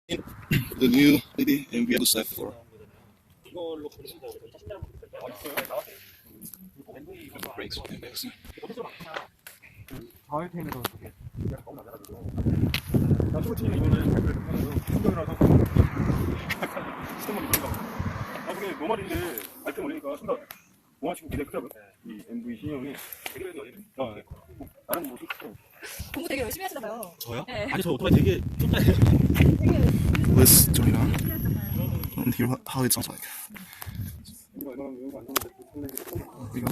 The new lady and we have to save for. Brakes and bags. 가을템에서 저게 너무 낮아가지고 나 소개팅이 이거는 충격이라서 시스템만 이러니까 그게 노말인데 알템 올리니까 순간 뭐가 지금 굉장히 크더라고요. 이 MV 신형이 나는 뭐 공부 되게 열심히 하시나봐요. 저요? 네. 아니 저 오토바이 되게 좁다해요. Let's join on and hear how it sounds like. 우리가 얼마나 외우고 안 좋은데 Here we go.